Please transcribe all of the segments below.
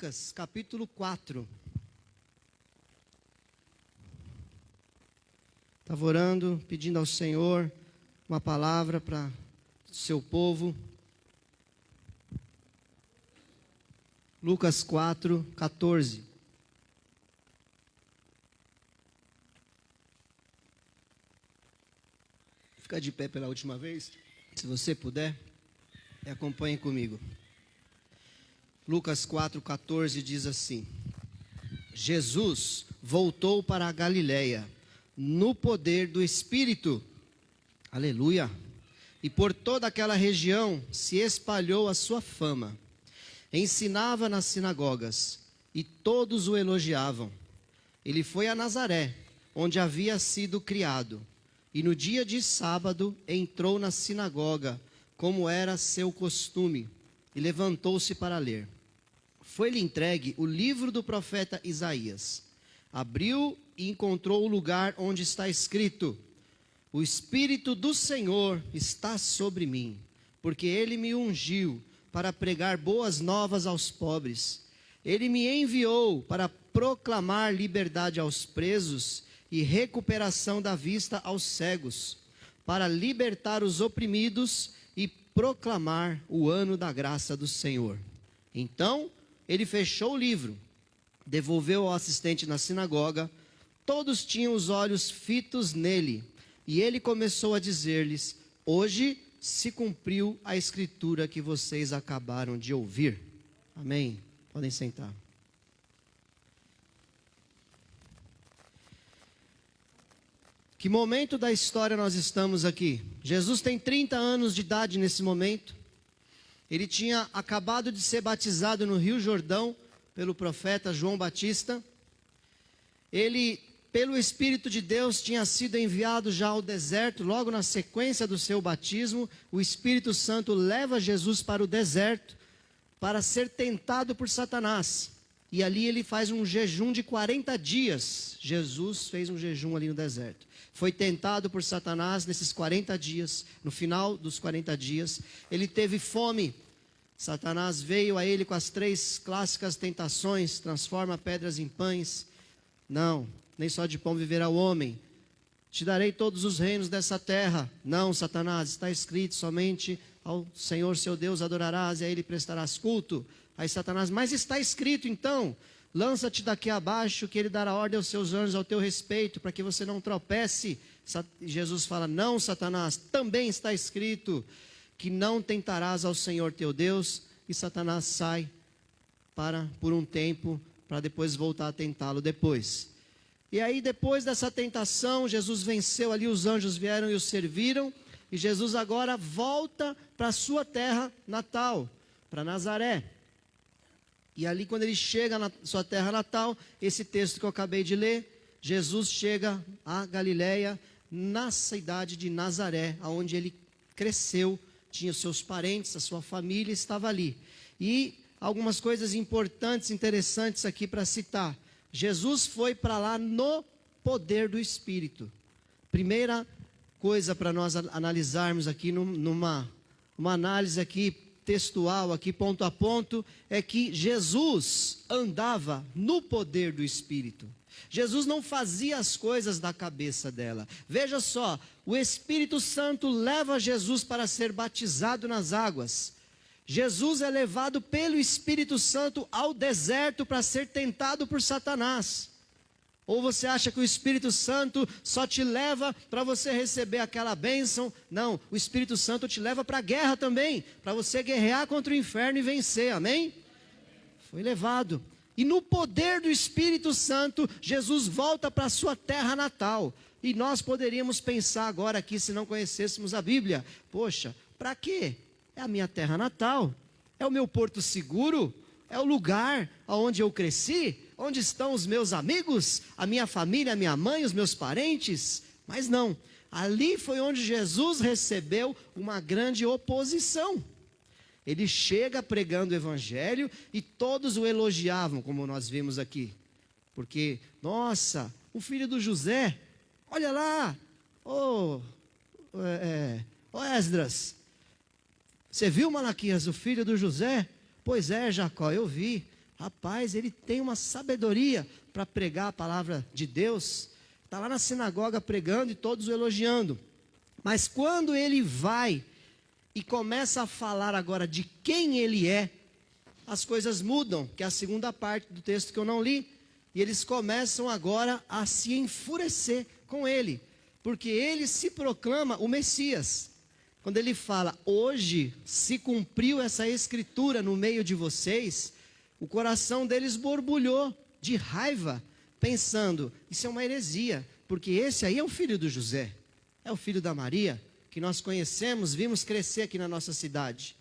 Lucas, capítulo 4. Estava orando, pedindo ao Senhor uma palavra para o seu povo. Lucas 4, 14. Fica de pé pela última vez, se você puder, e acompanhe comigo. Lucas 4, 14 diz assim: Jesus voltou para a Galileia, no poder do Espírito. Aleluia! E por toda aquela região se espalhou a sua fama. Ensinava nas sinagogas, e todos o elogiavam. Ele foi a Nazaré, onde havia sido criado, e no dia de sábado entrou na sinagoga, como era seu costume, e levantou-se para ler. Foi-lhe entregue o livro do profeta Isaías. Abriu e encontrou o lugar onde está escrito: O Espírito do Senhor está sobre mim, porque Ele me ungiu para pregar boas novas aos pobres. Ele me enviou para proclamar liberdade aos presos e recuperação da vista aos cegos, para libertar os oprimidos e proclamar o ano da graça do Senhor. Então ele fechou o livro, devolveu ao assistente na sinagoga. Todos tinham os olhos fitos nele, e ele começou a dizer-lhes: Hoje se cumpriu a escritura que vocês acabaram de ouvir. Amém. Podem sentar. Que momento da história nós estamos aqui? Jesus tem 30 anos de idade nesse momento. Ele tinha acabado de ser batizado no Rio Jordão pelo profeta João Batista. Ele, pelo Espírito de Deus, tinha sido enviado já ao deserto. Logo na sequência do seu batismo, o Espírito Santo leva Jesus para o deserto para ser tentado por Satanás. E ali ele faz um jejum de 40 dias. Jesus fez um jejum ali no deserto. Foi tentado por Satanás nesses 40 dias. No final dos 40 dias, ele teve fome. Satanás veio a ele com as 3 clássicas tentações: transforma pedras em pães. Não, nem só de pão viverá o homem. Te darei todos os reinos dessa terra. Não, Satanás, está escrito: somente ao Senhor seu Deus adorarás e a Ele prestarás culto. Aí Satanás: mas está escrito então: lança-te daqui abaixo, que Ele dará ordem aos seus anjos ao teu respeito, para que você não tropece. Jesus fala: não, Satanás, também está escrito que não tentarás ao Senhor teu Deus. E Satanás sai por um tempo, para depois voltar a tentá-lo depois. E aí, depois dessa tentação, Jesus venceu ali, os anjos vieram e o serviram. E Jesus agora volta para a sua terra natal, para Nazaré. E ali, quando ele chega na sua terra natal, esse texto que eu acabei de ler, Jesus chega a Galileia, na cidade de Nazaré, onde ele cresceu, tinha os seus parentes, a sua família estava ali. E algumas coisas importantes, interessantes aqui para citar. Jesus foi para lá no poder do Espírito. Primeira coisa para nós analisarmos aqui, numa análise aqui textual, aqui ponto a ponto, é que Jesus andava no poder do Espírito. Jesus não fazia as coisas da cabeça dela. Veja só, o Espírito Santo leva Jesus para ser batizado nas águas. Jesus é levado pelo Espírito Santo ao deserto para ser tentado por Satanás. Ou você acha que o Espírito Santo só te leva para você receber aquela bênção? Não, o Espírito Santo te leva para a guerra também, para você guerrear contra o inferno e vencer, amém? Foi levado. E no poder do Espírito Santo, Jesus volta para a sua terra natal. E nós poderíamos pensar agora aqui, se não conhecêssemos a Bíblia: poxa, para quê? É a minha terra natal, é o meu porto seguro, é o lugar onde eu cresci, onde estão os meus amigos, a minha família, a minha mãe, os meus parentes. Mas não, ali foi onde Jesus recebeu uma grande oposição. Ele chega pregando o evangelho e todos o elogiavam, como nós vimos aqui. Porque, nossa, o filho do José, olha lá, ô Esdras, você viu, Malaquias, o filho do José? Pois é, Jacó, eu vi. Rapaz, ele tem uma sabedoria para pregar a palavra de Deus. Está lá na sinagoga pregando e todos o elogiando. Mas quando ele vai e começa a falar agora de quem ele é, as coisas mudam, que é a segunda parte do texto que eu não li. E eles começam agora a se enfurecer com ele, porque ele se proclama o Messias. Quando ele fala, hoje se cumpriu essa escritura no meio de vocês, o coração deles borbulhou de raiva, pensando, isso é uma heresia, porque esse aí é o filho do José, é o filho da Maria, que nós conhecemos, vimos crescer aqui na nossa cidade.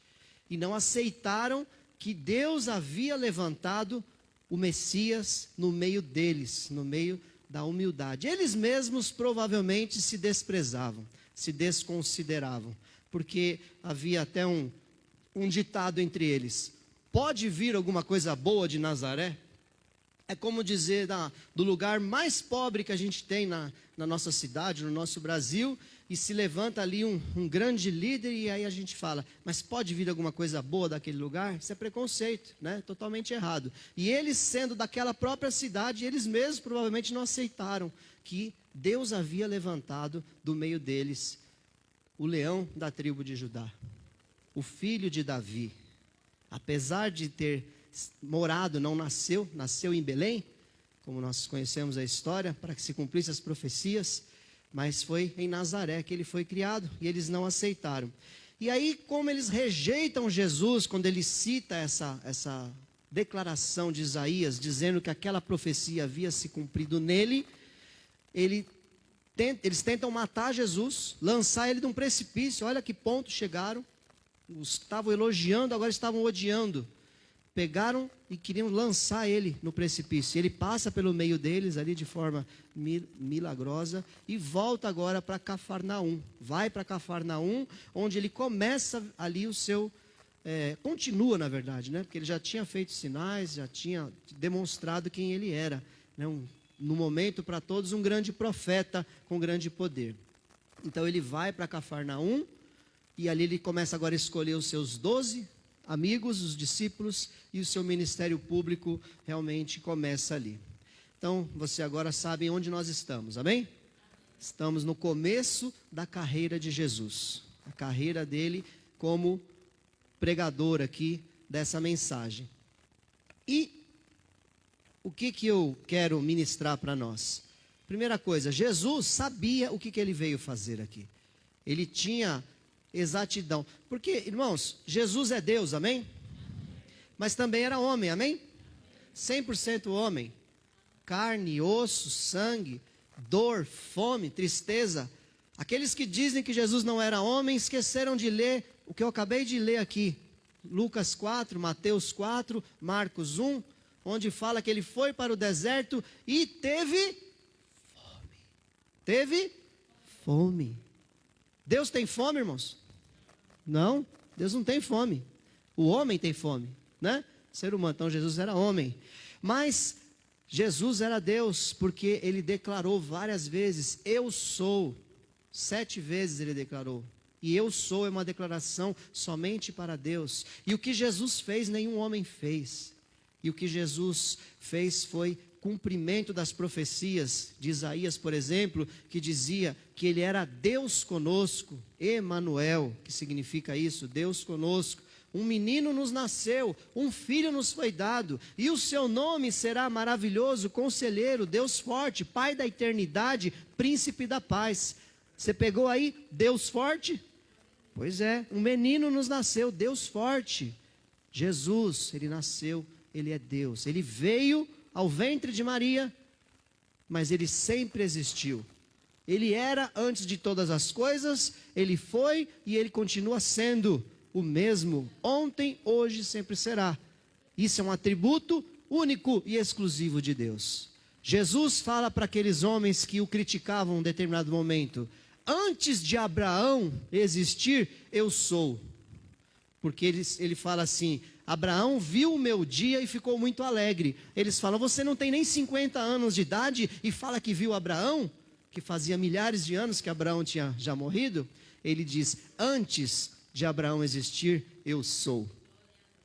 E não aceitaram que Deus havia levantado o Messias no meio deles, no meio da humildade. Eles mesmos provavelmente se desprezavam, se desconsideravam, porque havia até um ditado entre eles: pode vir alguma coisa boa de Nazaré? É como dizer do lugar mais pobre que a gente tem na nossa cidade, no nosso Brasil, e se levanta ali um grande líder, e aí a gente fala, mas pode vir alguma coisa boa daquele lugar? Isso é preconceito, né? Totalmente errado. E eles, sendo daquela própria cidade, eles mesmos provavelmente não aceitaram que Deus havia levantado do meio deles o leão da tribo de Judá, o filho de Davi. Apesar de ter morado, não nasceu em Belém, como nós conhecemos a história, para que se cumprissem as profecias, mas foi em Nazaré que ele foi criado, e eles não aceitaram. E aí, como eles rejeitam Jesus, quando ele cita essa declaração de Isaías, dizendo que aquela profecia havia se cumprido nele, eles tentam matar Jesus, lançar ele de um precipício. Olha que ponto chegaram. Os que estavam elogiando, agora estavam odiando. Pegaram e queriam lançar ele no precipício. Ele passa pelo meio deles ali de forma milagrosa e volta agora para Cafarnaum. Vai para Cafarnaum, onde ele começa ali o seu... continua, na verdade, né? Porque ele já tinha feito sinais, já tinha demonstrado quem ele era, né? No momento, para todos, um grande profeta com grande poder. Então ele vai para Cafarnaum, e ali ele começa agora a escolher os seus 12 amigos, os discípulos, e o seu ministério público realmente começa ali. Então, você agora sabe onde nós estamos, amém? Estamos no começo da carreira de Jesus, a carreira dele como pregador aqui dessa mensagem. E o que eu quero ministrar para nós? Primeira coisa, Jesus sabia o que ele veio fazer aqui. Ele tinha exatidão. Porque, irmãos, Jesus é Deus, amém? Mas também era homem, amém? 100% homem. Carne, osso, sangue, dor, fome, tristeza. Aqueles que dizem que Jesus não era homem, esqueceram de ler o que eu acabei de ler aqui. Lucas 4, Mateus 4, Marcos 1, onde fala que ele foi para o deserto e teve fome. Teve fome. Deus tem fome, irmãos? Não, Deus não tem fome. O homem tem fome, né? Ser humano, então Jesus era homem. Mas Jesus era Deus, porque ele declarou várias vezes, eu sou. 7 vezes ele declarou. E eu sou é uma declaração somente para Deus. E o que Jesus fez, nenhum homem fez. E o que Jesus fez foi cumprimento das profecias de Isaías, por exemplo, que dizia que ele era Deus conosco, Emanuel, que significa isso, Deus conosco. Um menino nos nasceu, um filho nos foi dado, e o seu nome será maravilhoso, conselheiro, Deus forte, Pai da eternidade, príncipe da paz. Você pegou aí Deus forte? Pois é, um menino nos nasceu, Deus forte. Jesus, ele nasceu, ele é Deus. Ele veio ao ventre de Maria, mas ele sempre existiu. Ele era antes de todas as coisas, ele foi e ele continua sendo o mesmo, ontem, hoje e sempre será. Isso é um atributo único e exclusivo de Deus. Jesus fala para aqueles homens que o criticavam em um determinado momento, antes de Abraão existir, eu sou. Porque ele fala assim, Abraão viu o meu dia e ficou muito alegre. Eles falam, você não tem nem 50 anos de idade e fala que viu Abraão? Que fazia milhares de anos que Abraão tinha já morrido. Ele diz, antes de Abraão existir, eu sou.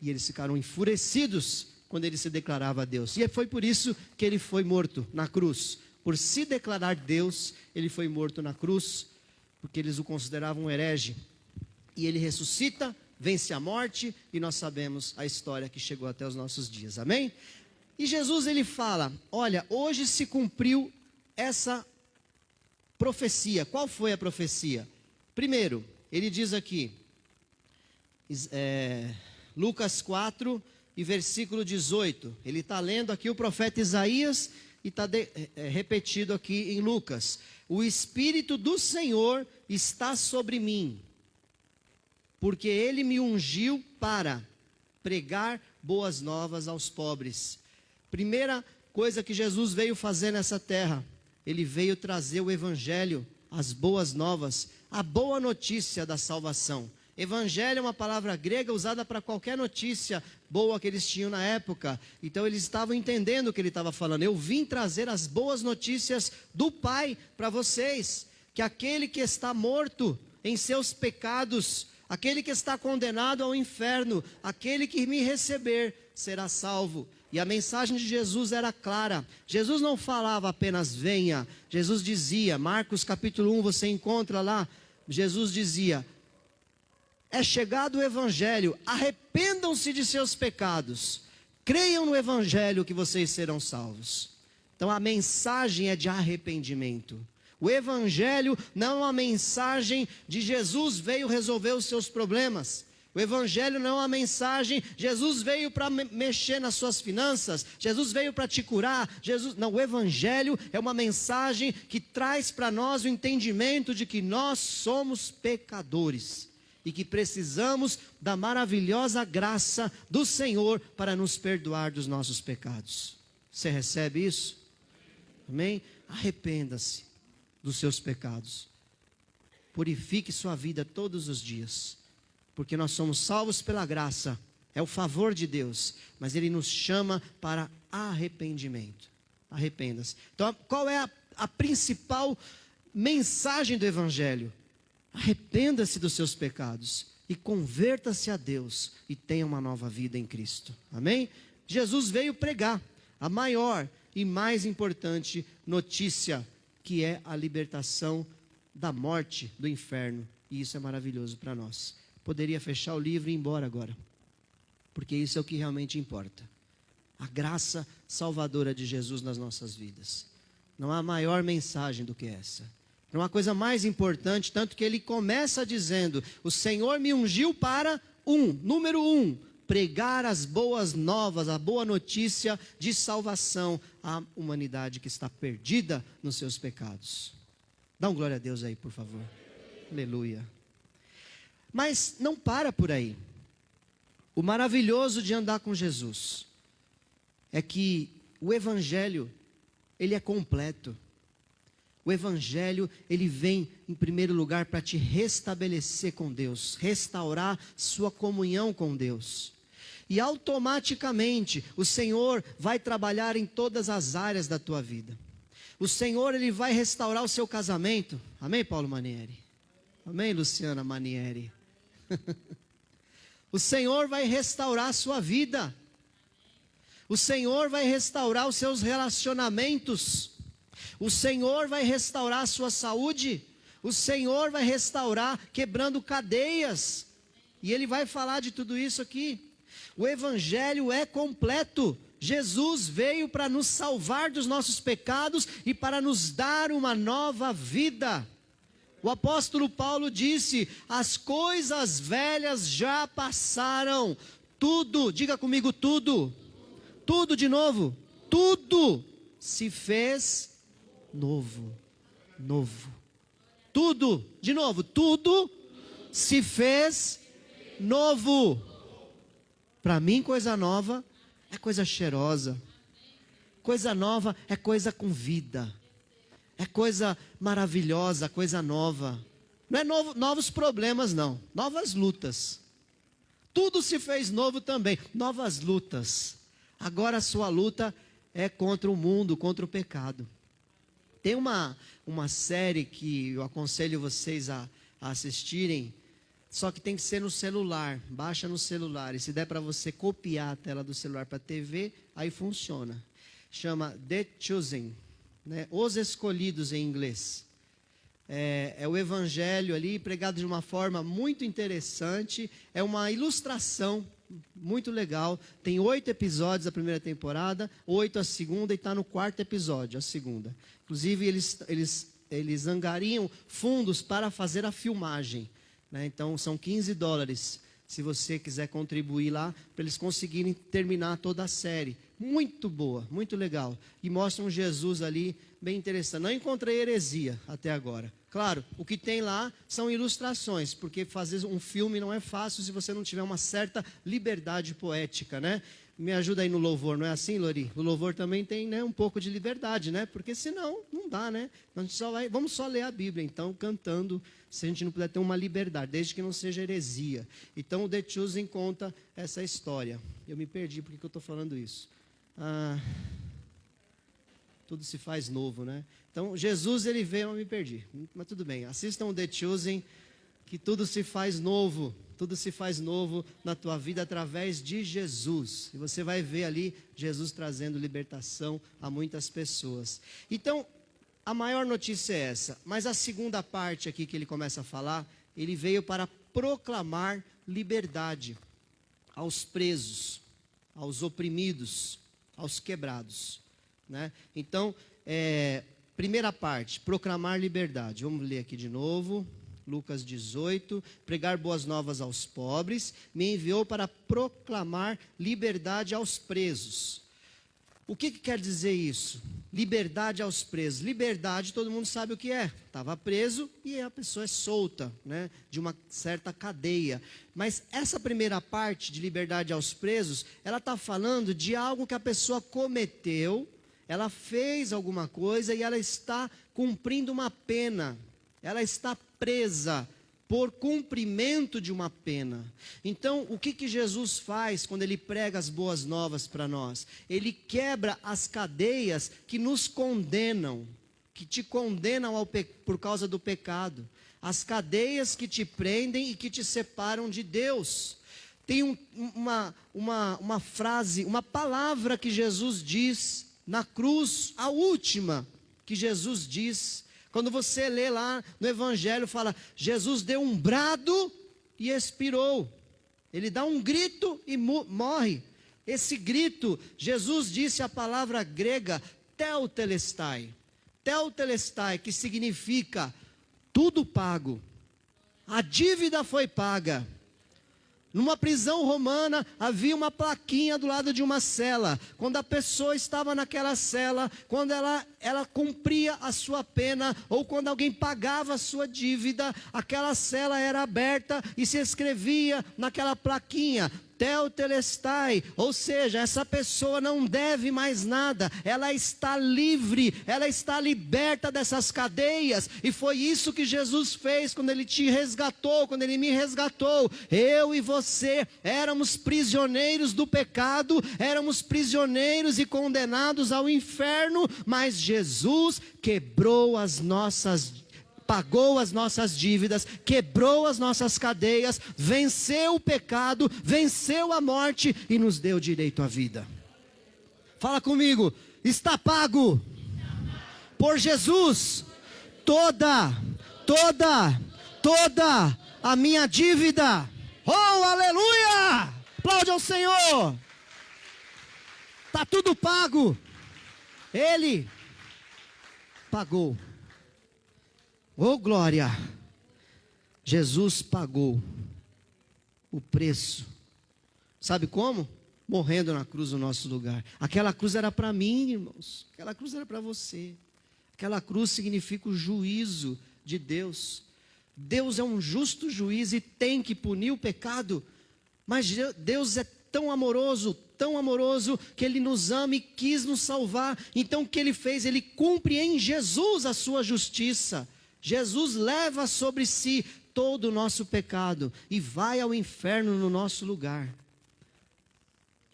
E eles ficaram enfurecidos quando ele se declarava Deus. E foi por isso que ele foi morto na cruz. Por se declarar Deus, ele foi morto na cruz, porque eles o consideravam um herege. E ele ressuscita, vence a morte, e nós sabemos a história que chegou até os nossos dias. Amém? E Jesus, ele fala, olha, hoje se cumpriu essa profecia. Qual foi a profecia? Primeiro, ele diz aqui, Lucas 4 e versículo 18. Ele está lendo aqui o profeta Isaías e está repetido aqui em Lucas. O Espírito do Senhor está sobre mim, porque Ele me ungiu para pregar boas novas aos pobres. Primeira coisa que Jesus veio fazer nessa terra, Ele veio trazer o Evangelho, as boas novas, a boa notícia da salvação. Evangelho é uma palavra grega usada para qualquer notícia boa que eles tinham na época. Então eles estavam entendendo o que ele estava falando. Eu vim trazer as boas notícias do Pai para vocês. Que aquele que está morto em seus pecados, aquele que está condenado ao inferno, aquele que me receber será salvo. E a mensagem de Jesus era clara. Jesus não falava apenas venha. Jesus dizia, Marcos capítulo 1, você encontra lá. Jesus dizia, é chegado o Evangelho, arrependam-se de seus pecados, creiam no Evangelho que vocês serão salvos. Então a mensagem é de arrependimento. O Evangelho não é uma mensagem de Jesus veio resolver os seus problemas. O Evangelho não é uma mensagem, Jesus veio para mexer nas suas finanças, Jesus veio para te curar. Não, o Evangelho é uma mensagem que traz para nós o entendimento de que nós somos pecadores. E que precisamos da maravilhosa graça do Senhor para nos perdoar dos nossos pecados. Você recebe isso? Amém? Arrependa-se dos seus pecados. Purifique sua vida todos os dias. Porque nós somos salvos pela graça. É o favor de Deus. Mas Ele nos chama para arrependimento. Arrependa-se. Então, qual é a principal mensagem do Evangelho? Arrependa-se dos seus pecados e converta-se a Deus e tenha uma nova vida em Cristo. Amém? Jesus veio pregar a maior e mais importante notícia, que é a libertação da morte, do inferno. E isso é maravilhoso para nós. Poderia fechar o livro e ir embora agora, porque isso é o que realmente importa. A graça salvadora de Jesus nas nossas vidas. Não há maior mensagem do que essa. Não há coisa mais importante, tanto que ele começa dizendo, o Senhor me ungiu para número 1, pregar as boas novas, a boa notícia de salvação à humanidade que está perdida nos seus pecados. Dá um glória a Deus aí, por favor. Aleluia. Mas não para por aí. O maravilhoso de andar com Jesus é que o Evangelho, ele é completo. O Evangelho, ele vem em primeiro lugar para te restabelecer com Deus, restaurar sua comunhão com Deus. E automaticamente o Senhor vai trabalhar em todas as áreas da tua vida. O Senhor, ele vai restaurar o seu casamento. Amém, Paulo Manieri? Amém, Luciana Manieri? O Senhor vai restaurar a sua vida. O Senhor vai restaurar os seus relacionamentos. O Senhor vai restaurar a sua saúde. O Senhor vai restaurar quebrando cadeias. E Ele vai falar de tudo isso aqui. O Evangelho é completo. Jesus veio para nos salvar dos nossos pecados e para nos dar uma nova vida. O apóstolo Paulo disse, as coisas velhas já passaram. Tudo, diga comigo tudo. Tudo de novo. Tudo se fez novo. Novo. Tudo, de novo, tudo se fez novo. Para mim, coisa nova é coisa cheirosa. Coisa nova é coisa com vida. É coisa maravilhosa, coisa nova. Não é novos problemas, não. Novas lutas. Tudo se fez novo também. Novas lutas. Agora a sua luta é contra o mundo, contra o pecado. Tem uma série que eu aconselho vocês a assistirem. Só que tem que ser no celular, baixa no celular. E se der para você copiar a tela do celular para a TV, aí funciona. Chama The Chosen, né? Os Escolhidos em inglês. É o evangelho ali pregado de uma forma muito interessante. É uma ilustração muito legal. Tem 8 episódios a primeira temporada, 8 a segunda e está no 4º episódio, a segunda. Inclusive eles angariam fundos para fazer a filmagem, né? Então são $15 se você quiser contribuir lá para eles conseguirem terminar toda a série. Muito boa, muito legal. E mostra um Jesus ali bem interessante. Não encontrei heresia até agora. Claro, o que tem lá são ilustrações, porque fazer um filme não é fácil se você não tiver uma certa liberdade poética, né? Me ajuda aí no louvor, não é assim, Lori? O louvor também tem, né, um pouco de liberdade, né? Porque senão não dá, né? A gente vamos só ler a Bíblia, então, cantando, se a gente não puder ter uma liberdade, desde que não seja heresia. Então, o The Chosen conta essa história. Eu me perdi, por que eu estou falando isso? Tudo se faz novo, né? Então, Jesus, ele veio, eu me perdi. Mas tudo bem, assistam o The Chosen, que tudo se faz novo. Tudo se faz novo na tua vida através de Jesus. E você vai ver ali Jesus trazendo libertação a muitas pessoas. Então, a maior notícia é essa. Mas a segunda parte aqui que ele começa a falar, ele veio para proclamar liberdade aos presos, aos oprimidos, aos quebrados, né? Então, primeira parte, proclamar liberdade. Vamos ler aqui de novo. Lucas 18, pregar boas novas aos pobres, me enviou para proclamar liberdade aos presos. O que quer dizer isso? Liberdade aos presos. Liberdade, todo mundo sabe o que é. Estava preso e a pessoa é solta, né, de uma certa cadeia. Mas essa primeira parte de liberdade aos presos, ela está falando de algo que a pessoa cometeu, ela fez alguma coisa e ela está cumprindo uma pena. Ela está presa por cumprimento de uma pena. Então, o que Jesus faz quando ele prega as boas novas para nós? Ele quebra as cadeias que nos condenam, que te condenam por causa do pecado. As cadeias que te prendem e que te separam de Deus. Tem uma frase, uma palavra que Jesus diz na cruz, a última que Jesus diz. Quando você lê lá no Evangelho, fala, Jesus deu um brado e expirou. Ele dá um grito e morre. Esse grito, Jesus disse a palavra grega, teotelestai. Teotelestai, que significa tudo pago. A dívida foi paga. Numa prisão romana, havia uma plaquinha do lado de uma cela. Quando a pessoa estava naquela cela, quando ela cumpria a sua pena, ou quando alguém pagava a sua dívida, aquela cela era aberta e se escrevia naquela plaquinha, teotelestai, ou seja, essa pessoa não deve mais nada, ela está livre, ela está liberta dessas cadeias, e foi isso que Jesus fez quando Ele te resgatou, quando Ele me resgatou. Eu e você éramos prisioneiros do pecado, éramos prisioneiros e condenados ao inferno, mas Jesus quebrou pagou as nossas dívidas, quebrou as nossas cadeias, venceu o pecado, venceu a morte e nos deu direito à vida. Fala comigo, está pago por Jesus toda a minha dívida. Oh, aleluia! Aplaude ao Senhor. Está tudo pago. Ele pagou. Oh, glória! Jesus pagou o preço. Sabe como? Morrendo na cruz no nosso lugar. Aquela cruz era para mim, irmãos. Aquela cruz era para você. Aquela cruz significa o juízo de Deus. Deus é um justo juiz e tem que punir o pecado. Mas Deus é tão amoroso, que Ele nos ama e quis nos salvar. Então o que Ele fez? Ele cumpre em Jesus a sua justiça. Jesus leva sobre si todo o nosso pecado e vai ao inferno no nosso lugar.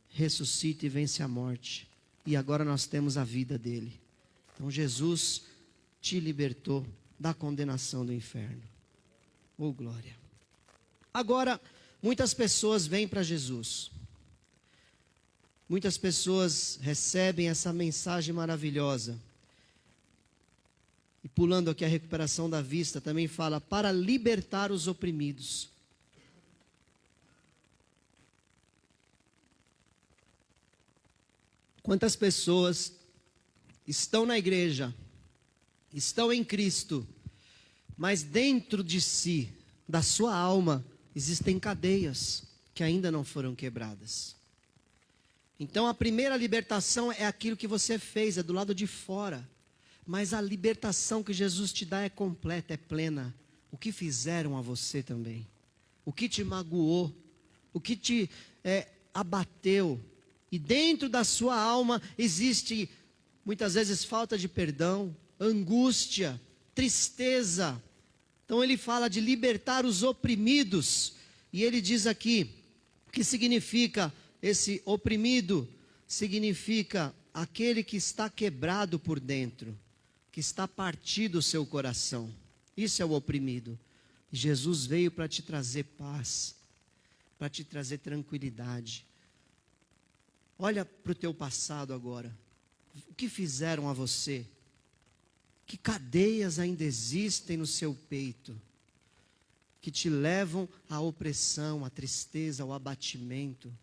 Ressuscita e vence a morte. E agora nós temos a vida dele. Então Jesus te libertou da condenação do inferno. Oh, glória. Agora, muitas pessoas vêm para Jesus. Muitas pessoas recebem essa mensagem maravilhosa. E pulando aqui a recuperação da vista, também fala para libertar os oprimidos. Quantas pessoas estão na igreja, estão em Cristo, mas dentro de si, da sua alma, existem cadeias que ainda não foram quebradas. Então a primeira libertação é aquilo que você fez, é do lado de fora. Mas a libertação que Jesus te dá é completa, é plena. O que fizeram a você também? O que te magoou? O que te abateu? E dentro da sua alma existe, muitas vezes, falta de perdão, angústia, tristeza. Então ele fala de libertar os oprimidos. E ele diz aqui, o que significa esse oprimido? Significa aquele que está quebrado por dentro, que está partido o seu coração. Isso é o oprimido. Jesus veio para te trazer paz, para te trazer tranquilidade. Olha para o teu passado agora. O que fizeram a você? Que cadeias ainda existem no seu peito, que te levam à opressão, à tristeza, ao abatimento?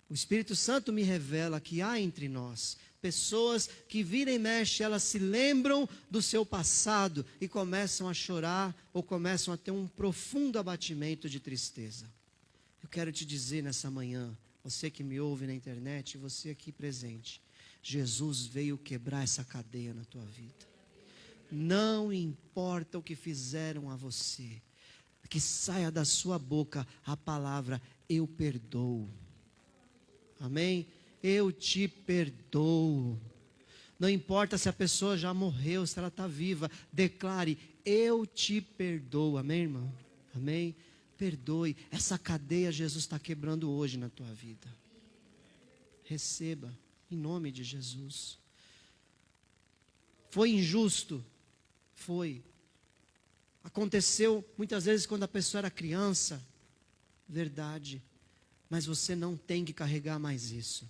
O Espírito Santo me revela que há entre nós pessoas que vira e mexe, elas se lembram do seu passado e começam a chorar ou começam a ter um profundo abatimento de tristeza. Eu quero te dizer nessa manhã, você que me ouve na internet, você aqui presente, Jesus veio quebrar essa cadeia na tua vida. Não importa o que fizeram a você, que saia da sua boca a palavra, eu perdoo. Amém? Eu te perdoo. Não importa se a pessoa já morreu, se ela está viva, declare, eu te perdoo. Amém, irmão? Amém? Perdoe. Essa cadeia Jesus está quebrando hoje na tua vida. Receba, em nome de Jesus. Foi injusto? Foi. Aconteceu muitas vezes quando a pessoa era criança. Verdade. Mas você não tem que carregar mais isso.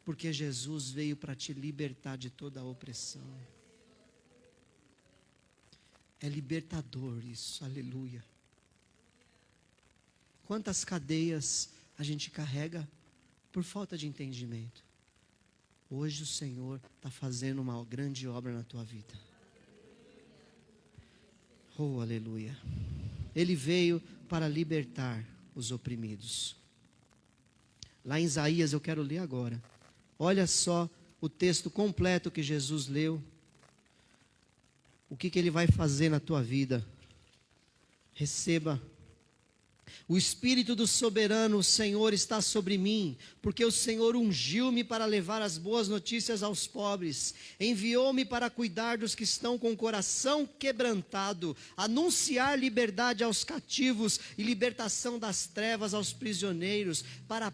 Porque Jesus veio para te libertar de toda a opressão. É libertador isso, aleluia. Quantas cadeias a gente carrega por falta de entendimento. Hoje o Senhor está fazendo uma grande obra na tua vida. Oh, aleluia. Ele veio para libertar os oprimidos. Lá em Isaías, eu quero ler agora. Olha só o texto completo que Jesus leu. O que ele vai fazer na tua vida? Receba. O Espírito do soberano, o Senhor, está sobre mim, porque o Senhor ungiu-me para levar as boas notícias aos pobres, enviou-me para cuidar dos que estão com o coração quebrantado, anunciar liberdade aos cativos e libertação das trevas aos prisioneiros, para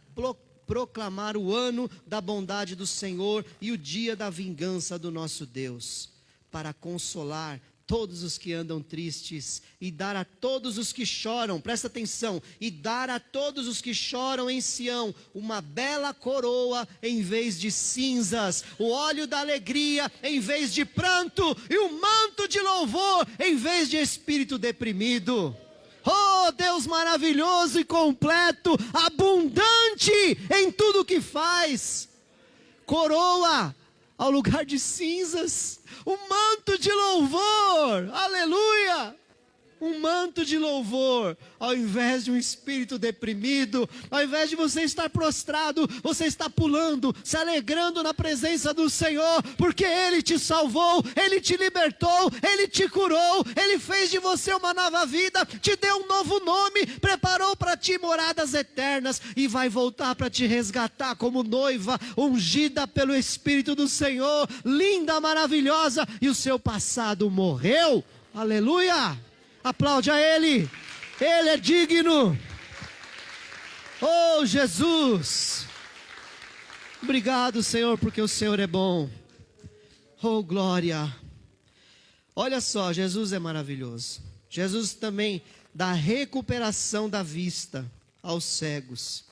proclamar o ano da bondade do Senhor e o dia da vingança do nosso Deus, para consolar todos os que andam tristes e dar a todos os que choram, presta atenção, e dar a todos os que choram em Sião uma bela coroa em vez de cinzas, o óleo da alegria em vez de pranto e o manto de louvor em vez de espírito deprimido. Oh, Deus maravilhoso e completo, abundante em tudo que faz, coroa ao lugar de cinzas, um manto de louvor, aleluia, um manto de louvor, ao invés de um espírito deprimido, ao invés de você estar prostrado, você está pulando, se alegrando na presença do Senhor, porque Ele te salvou, Ele te libertou, Ele te curou, Ele fez de você uma nova vida, te deu um novo nome, preparou para ti moradas eternas, e vai voltar para te resgatar como noiva, ungida pelo Espírito do Senhor, linda, maravilhosa, e o seu passado morreu, aleluia. Aplaude a Ele, Ele é digno. Oh, Jesus, obrigado, Senhor, porque o Senhor é bom. Oh, glória. Olha só, Jesus é maravilhoso. Jesus também da recuperação da vista aos cegos.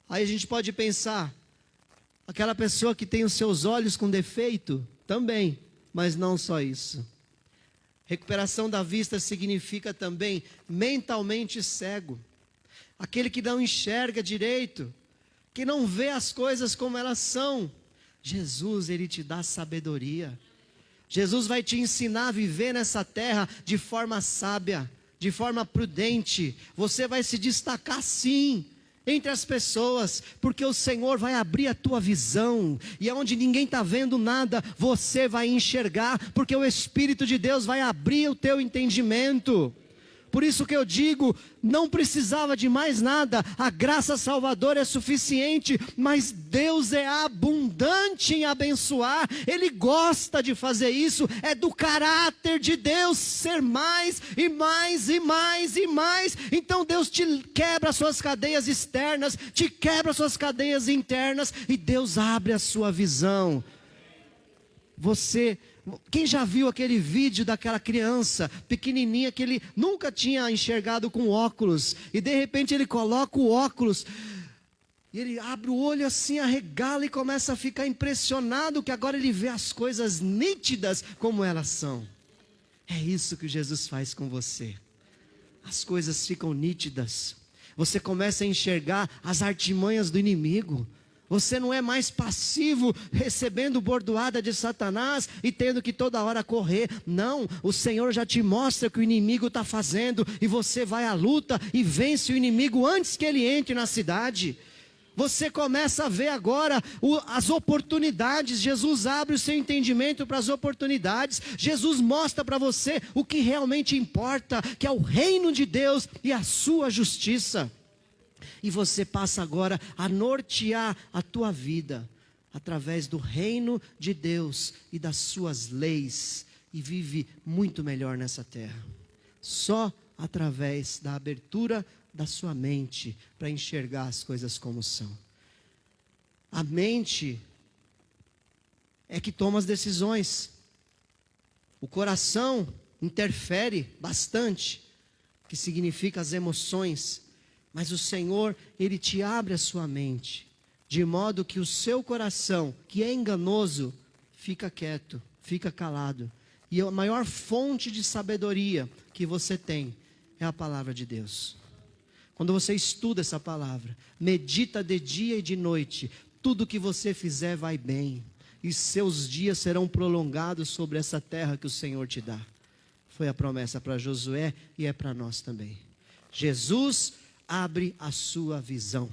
Aí a gente pode pensar, aquela pessoa que tem os seus olhos com defeito, também, mas não só isso. Recuperação da vista significa também mentalmente cego. Aquele que não enxerga direito, que não vê as coisas como elas são. Jesus, Ele te dá sabedoria. Jesus vai te ensinar a viver nessa terra de forma sábia, de forma prudente. Você vai se destacar sim entre as pessoas, porque o Senhor vai abrir a tua visão, e onde ninguém está vendo nada, você vai enxergar, porque o Espírito de Deus vai abrir o teu entendimento. Por isso que eu digo, não precisava de mais nada, a graça salvadora é suficiente, mas Deus é abundante em abençoar, Ele gosta de fazer isso, é do caráter de Deus ser mais e mais e mais e mais. Então Deus te quebra as suas cadeias externas, te quebra as suas cadeias internas, e Deus abre a sua visão. Quem já viu aquele vídeo daquela criança pequenininha que ele nunca tinha enxergado com óculos, e de repente ele coloca o óculos, e ele abre o olho assim, arregala e começa a ficar impressionado, que agora ele vê as coisas nítidas como elas são. É isso que Jesus faz com você. As coisas ficam nítidas, você começa a enxergar as artimanhas do inimigo. Você não é mais passivo, recebendo bordoada de Satanás e tendo que toda hora correr. Não, o Senhor já te mostra o que o inimigo está fazendo, e você vai à luta e vence o inimigo antes que ele entre na cidade. Você começa a ver agora as oportunidades. Jesus abre o seu entendimento para as oportunidades. Jesus mostra para você o que realmente importa, que é o reino de Deus e a sua justiça. E você passa agora a nortear a tua vida através do reino de Deus e das suas leis, e vive muito melhor nessa terra. Só através da abertura da sua mente para enxergar as coisas como são. A mente é que toma as decisões. O coração interfere bastante, que significa as emoções. Mas o Senhor, Ele te abre a sua mente, de modo que o seu coração, que é enganoso, fica quieto, fica calado. E a maior fonte de sabedoria que você tem é a palavra de Deus. Quando você estuda essa palavra, medita de dia e de noite, tudo que você fizer vai bem, e seus dias serão prolongados sobre essa terra que o Senhor te dá. Foi a promessa para Josué e é para nós também. Jesus abre a sua visão.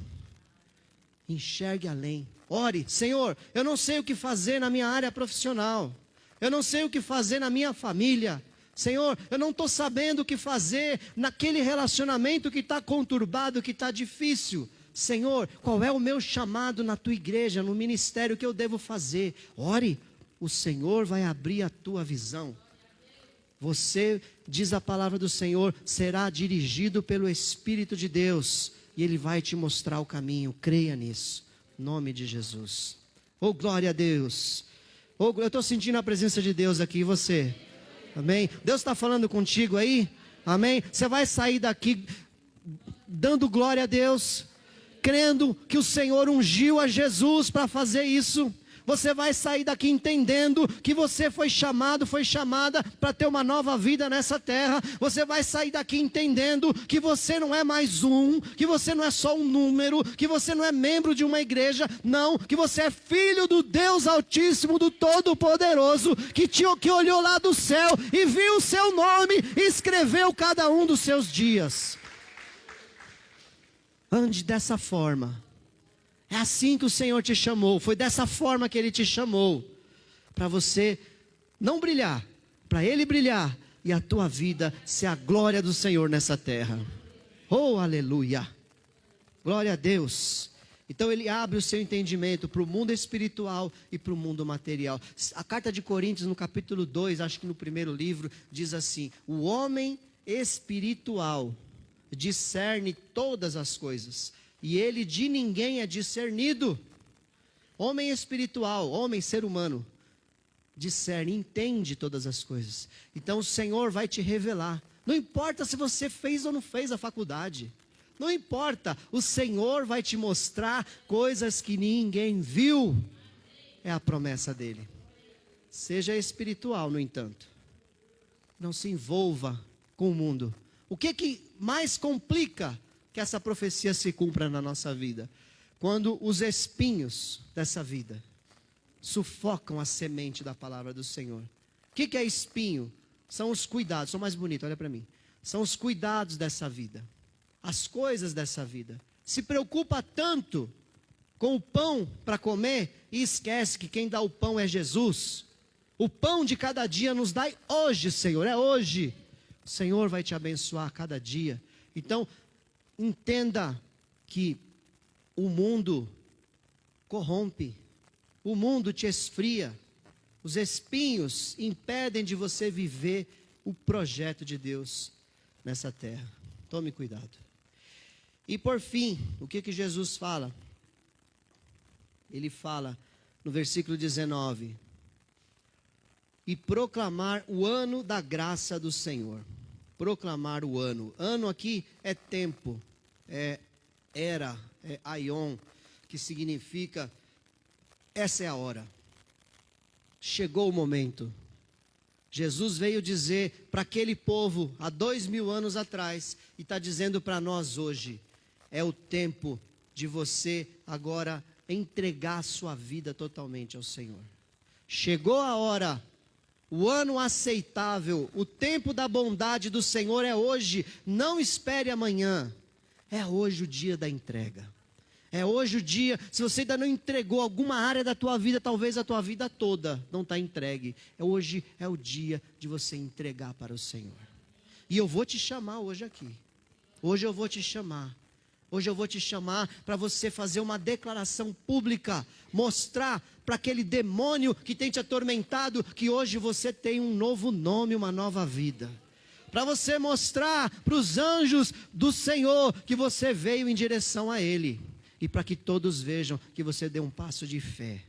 Enxergue além. Ore, Senhor, eu não sei o que fazer na minha área profissional. Eu não sei o que fazer na minha família. Senhor, eu não estou sabendo o que fazer naquele relacionamento que está conturbado, que está difícil. Senhor, qual é o meu chamado na tua igreja, no ministério que eu devo fazer? Ore, o Senhor vai abrir a tua visão. Você, diz a palavra do Senhor, será dirigido pelo Espírito de Deus, e Ele vai te mostrar o caminho. Creia nisso, em nome de Jesus. Oh, glória a Deus. Oh, eu estou sentindo a presença de Deus aqui, e você? Amém? Deus está falando contigo aí? Amém? Você vai sair daqui dando glória a Deus, crendo que o Senhor ungiu a Jesus para fazer isso. Você vai sair daqui entendendo que você foi chamada para ter uma nova vida nessa terra. Você vai sair daqui entendendo que você não é mais que você não é só um número, que você não é membro de uma igreja, não, que você é filho do Deus Altíssimo, do Todo-Poderoso, que olhou lá do céu e viu o seu nome e escreveu cada um dos seus dias. Ande dessa forma. É assim que o Senhor te chamou, foi dessa forma que Ele te chamou, para você não brilhar, para Ele brilhar, e a tua vida ser a glória do Senhor nessa terra. Oh, aleluia, glória a Deus. Então Ele abre o seu entendimento para o mundo espiritual e para o mundo material. A carta de Coríntios, no capítulo 2, acho que no primeiro livro, diz assim: o homem espiritual discerne todas as coisas, e ele de ninguém é discernido. Homem espiritual, homem, ser humano, discerne, entende todas as coisas. Então o Senhor vai te revelar Não importa se você fez ou não fez a faculdade. Não importa, o Senhor vai te mostrar coisas que ninguém viu. É a promessa dele. Seja espiritual, no entanto. Não se envolva com o mundo. O que mais complica que essa profecia se cumpra na nossa vida? Quando os espinhos dessa vida sufocam a semente da palavra do Senhor. O que é espinho? São os cuidados, são mais bonitos, olha para mim. São os cuidados dessa vida. As coisas dessa vida. Se preocupa tanto com o pão para comer e esquece que quem dá o pão é Jesus. O pão de cada dia nos dai hoje, Senhor, é hoje. O Senhor vai te abençoar a cada dia. Então, entenda que o mundo corrompe. O mundo te esfria. Os espinhos impedem de você viver o projeto de Deus nessa terra. Tome cuidado. E por fim, o que Jesus fala? Ele fala no versículo 19: e proclamar o ano da graça do Senhor. Proclamar o ano. Ano aqui é tempo, é era, é aion, que significa essa é a hora. Chegou o momento. Jesus veio dizer para aquele povo há 2000 anos atrás e está dizendo para nós hoje: é o tempo de você agora entregar a sua vida totalmente ao Senhor. Chegou a hora, o ano aceitável, o tempo da bondade do Senhor é hoje. Não espere amanhã. É hoje o dia da entrega. É hoje o dia. Se você ainda não entregou alguma área da tua vida, talvez a tua vida toda não está entregue. Hoje é o dia de você entregar para o Senhor. E eu vou te chamar hoje aqui. Hoje eu vou te chamar. Hoje eu vou te chamar para você fazer uma declaração pública, mostrar para aquele demônio que tem te atormentado que hoje você tem um novo nome, uma nova vida. Para você mostrar para os anjos do Senhor que você veio em direção a Ele. E para que todos vejam que você deu um passo de fé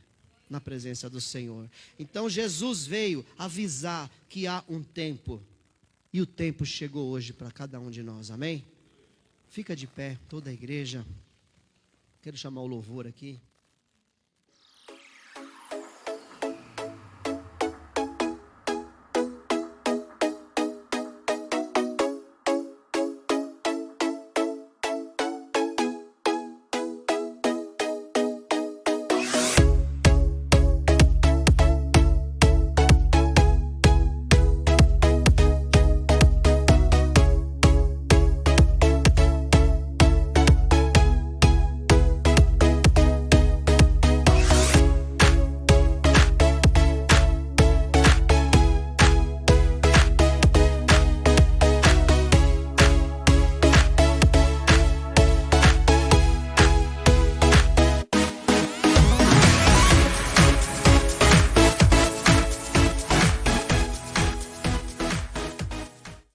na presença do Senhor. Então Jesus veio avisar que há um tempo. E o tempo chegou hoje para cada um de nós, amém? Fica de pé, toda a igreja. Quero chamar o louvor aqui.